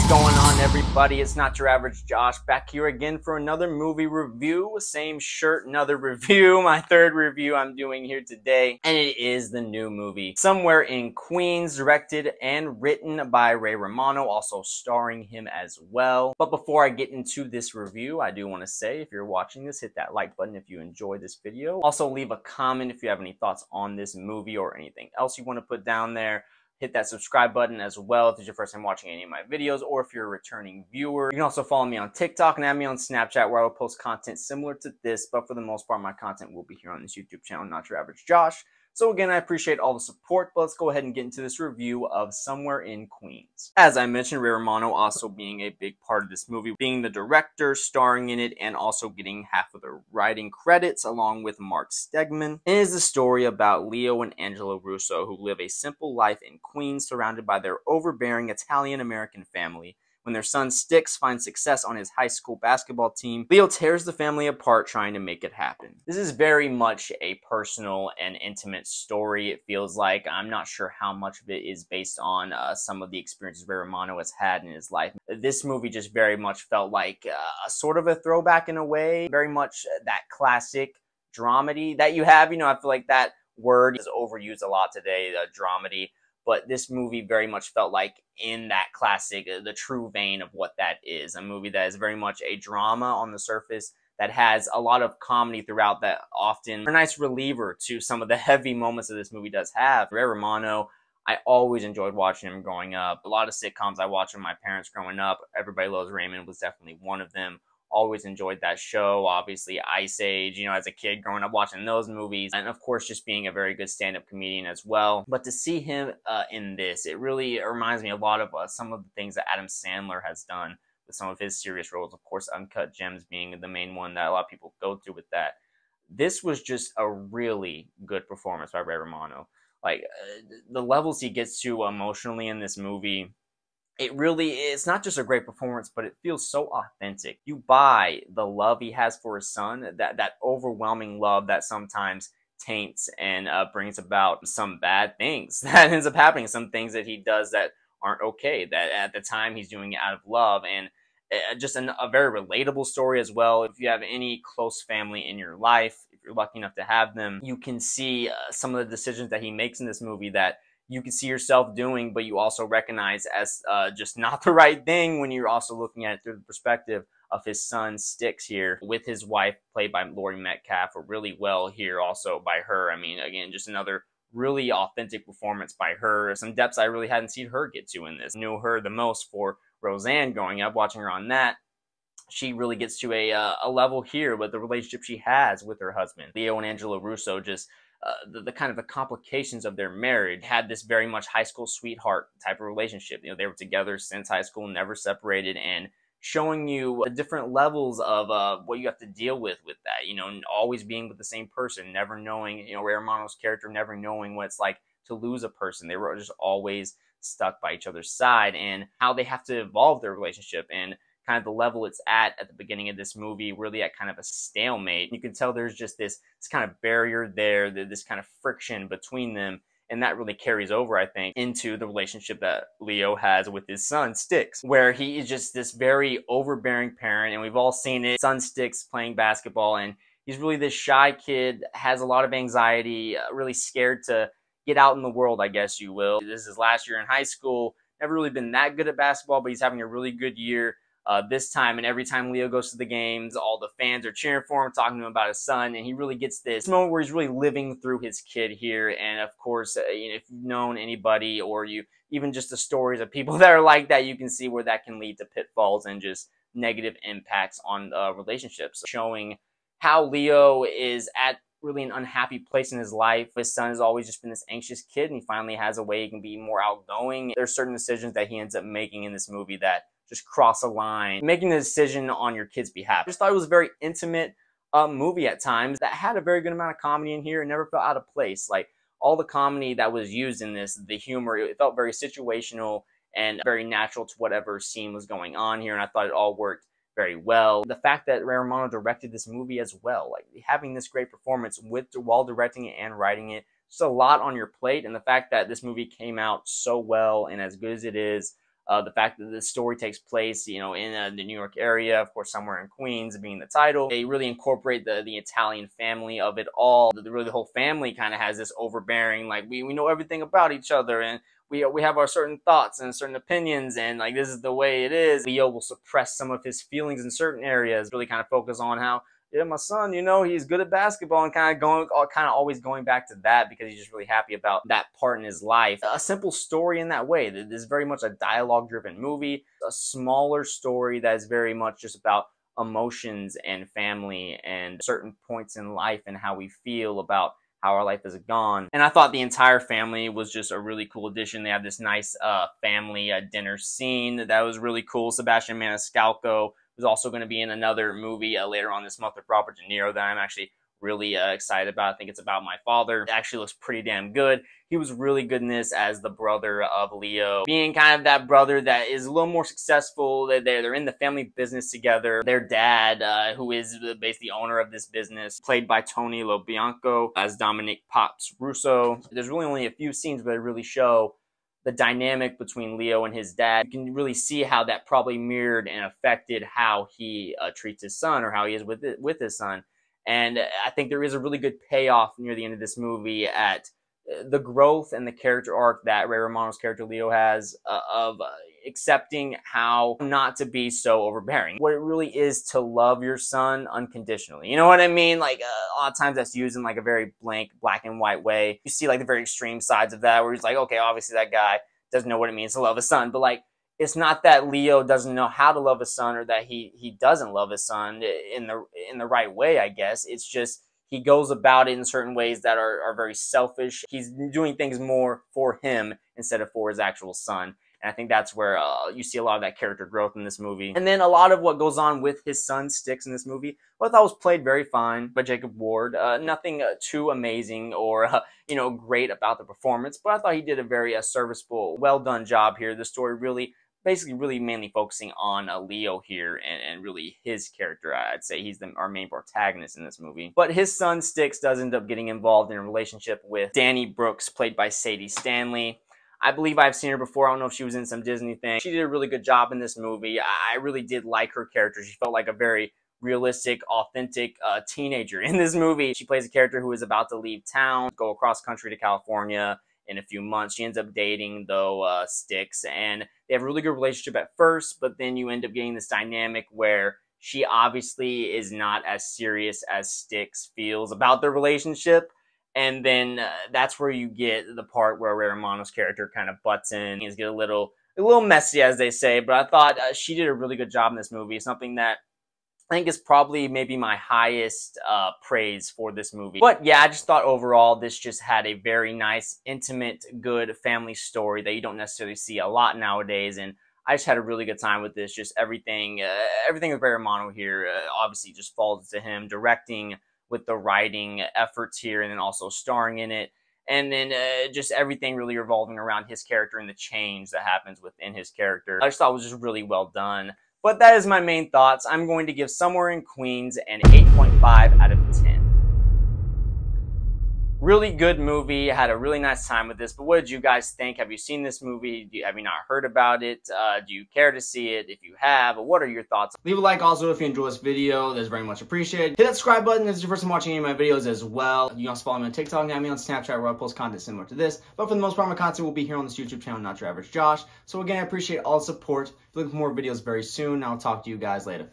Going on, everybody? It's Not Your Average Josh back here again for another movie review. Same shirt, another review. My third review I'm doing here today, and it is the new movie Somewhere in Queens, directed and written by Ray Romano, also starring him as well. But before I get into this review, I do want to say, if you're watching this, hit that like button if you enjoyed this video. Also, leave a comment if you have any thoughts on this movie or anything else you want to put down there. Hit that subscribe button as well if it's your first time watching any of my videos, or if you're a returning viewer. You can also follow me on TikTok and add me on Snapchat, where I will post content similar to this, but for the most part, my content will be here on this YouTube channel, Not Your Average Josh. So again, I appreciate all the support, but let's go ahead and get into this review of Somewhere in Queens. As I mentioned, Ray Romano also being a big part of this movie, being the director, starring in it, and also getting half of the writing credits along with Mark Stegman. It is the story about Leo and Angela Russo, who live a simple life in Queens surrounded by their overbearing Italian-American family. When their son Styx finds success on his high school basketball team, Leo tears the family apart trying to make it happen. This is very much a personal and intimate story, it feels like. I'm not sure how much of it is based on some of the experiences Ray Romano has had in his life. This movie just very much felt like a sort of a throwback in a way, very much that classic dramedy that you have. You know, I feel like that word is overused a lot today, dramedy. But this movie very much felt like in that classic, the true vein of what that is. A movie that is very much a drama on the surface, that has a lot of comedy throughout, that often a nice reliever to some of the heavy moments that this movie does have. Ray Romano, I always enjoyed watching him growing up. A lot of sitcoms I watched with my parents growing up. Everybody Loves Raymond was definitely one of them. Always enjoyed that show. Obviously, Ice Age, you know, as a kid growing up watching those movies. And of course, just being a very good stand-up comedian as well. But to see him in this, it really reminds me a lot of some of the things that Adam Sandler has done with some of his serious roles. Of course, Uncut Gems being the main one that a lot of people go through with that. This was just a really good performance by Ray Romano. Like, the levels he gets to emotionally in this movie, it's not just a great performance, but it feels so authentic. You buy the love he has for his son, that overwhelming love that sometimes taints and brings about some bad things that ends up happening, some things that he does that aren't okay, that at the time he's doing it out of love. And just a very relatable story as well. If you have any close family in your life, if you're lucky enough to have them, you can see some of the decisions that he makes in this movie that you can see yourself doing, but you also recognize as just not the right thing when you're also looking at it through the perspective of his son Styx here, with his wife played by Laurie Metcalf, really well here also by her. I mean, again, just another really authentic performance by her. Some depths I really hadn't seen her get to in this. Knew her the most for Roseanne growing up, watching her on that. She really gets to a level here with the relationship she has with her husband. Leo and Angela Russo, just the kind of the complications of their marriage, had this very much high school sweetheart type of relationship. You know, they were together since high school, never separated, and showing you the different levels of what you have to deal with that. You know, always being with the same person, never knowing, you know, Ray Romano's character never knowing what it's like to lose a person. They were just always stuck by each other's side, and how they have to evolve their relationship, and kind of the level it's at the beginning of this movie, really at kind of a stalemate. You can tell there's just this kind of barrier there, this kind of friction between them, and that really carries over, I think, into the relationship that Leo has with his son, Styx, where he is just this very overbearing parent, and we've all seen it. Son Styx playing basketball, and he's really this shy kid, has a lot of anxiety, really scared to get out in the world, I guess you will. This is his last year in high school, never really been that good at basketball, but he's having a really good year this time, and every time Leo goes to the games, all the fans are cheering for him, talking to him about his son, and he really gets this moment where he's really living through his kid here. And of course, you know, if you've known anybody, or you even just the stories of people that are like that, you can see where that can lead to pitfalls and just negative impacts on relationships, showing how Leo is at really an unhappy place in his life. His son has always just been this anxious kid, and he finally has a way he can be more outgoing. There's certain decisions that he ends up making in this movie that just cross a line, making the decision on your kid's behalf. I just thought it was a very intimate movie at times that had a very good amount of comedy in here and never felt out of place. Like, all the comedy that was used in this, the humor, it felt very situational and very natural to whatever scene was going on here, and I thought it all worked very well. The fact that Ray Romano directed this movie as well, like having this great performance while directing it and writing it, just a lot on your plate, and the fact that this movie came out so well and as good as it is, The fact that the story takes place, in the New York area, of course, somewhere in Queens being the title. They really incorporate the Italian family of it all. The whole family kind of has this overbearing, like, we know everything about each other, and we have our certain thoughts and certain opinions, and like, this is the way it is. Leo will suppress some of his feelings in certain areas, really kind of focus on how, yeah, my son, he's good at basketball, and kind of always going back to that because he's just really happy about that part in his life. A simple story in that way. This is very much a dialogue-driven movie, a smaller story that is very much just about emotions and family and certain points in life and how we feel about how our life has gone. And I thought the entire family was just a really cool addition. They have this nice family dinner scene that was really cool. Sebastian Maniscalco was also going to be in another movie later on this month with Robert De Niro that I'm actually really excited about. I think it's about my father. It actually looks pretty damn good. He was really good in this as the brother of Leo, being kind of that brother that is a little more successful. They're in the family business together. Their dad, who is basically the owner of this business, played by Tony LoBianco as Dominic Pops Russo. There's really only a few scenes where they really show the dynamic between Leo and his dad. You can really see how that probably mirrored and affected how he treats his son, or how he is with his son. And I think there is a really good payoff near the end of this movie at the growth and the character arc that Ray Romano's character Leo has of accepting how not to be so overbearing. What it really is to love your son unconditionally. You know what I mean? Like, a lot of times that's used in like a very blank, black and white way. You see like the very extreme sides of that where he's like, okay, obviously that guy doesn't know what it means to love a son. But like, it's not that Leo doesn't know how to love his son, or that he doesn't love his son in the right way, I guess. It's just he goes about it in certain ways that are very selfish. He's doing things more for him instead of for his actual son. And I think that's where you see a lot of that character growth in this movie. And then a lot of what goes on with his son Styx in this movie, what I thought was played very fine by Jacob Ward. Nothing too amazing or great about the performance, but I thought he did a very serviceable, well done job here. The story really mainly focusing on Leo here and really his character. I'd say he's our main protagonist in this movie. But his son Styx does end up getting involved in a relationship with Danny Brooks, played by Sadie Stanley. I believe I've seen her before. I don't know if she was in some Disney thing. She did a really good job in this movie. I really did like her character. She felt like a very realistic, authentic teenager in this movie. She plays a character who is about to leave town, go across country to California in a few months. She ends up dating, though, Styx, and they have a really good relationship at first, but then you end up getting this dynamic where she obviously is not as serious as Styx feels about their relationship. And then that's where you get the part where Ray Romano's character kind of butts in. Things get a little messy, as they say, but I thought she did a really good job in this movie. Something that I think is probably maybe my highest praise for this movie. But yeah, I just thought overall this just had a very nice, intimate, good family story that you don't necessarily see a lot nowadays. And I just had a really good time with this. Just everything with Ray Romano here obviously just falls to him, directing with the writing efforts here, and then also starring in it. And then just everything really revolving around his character and the change that happens within his character. I just thought it was just really well done. But that is my main thoughts. I'm going to give Somewhere in Queens an 8.5 out of 10. Really good movie. I had a really nice time with this. But what did you guys think? Have you seen this movie? Have you not heard about it? Do you care to see it? If you have, what are your thoughts? Leave a like also if you enjoyed this video. That's very much appreciated. Hit that subscribe button if this is your first time watching any of my videos as well. You can also follow me on TikTok and have me on Snapchat where I post content similar to this. But for the most part, my content will be here on this YouTube channel, Not Your Average Josh. So again, I appreciate all the support. If you're looking for more videos very soon, I'll talk to you guys later.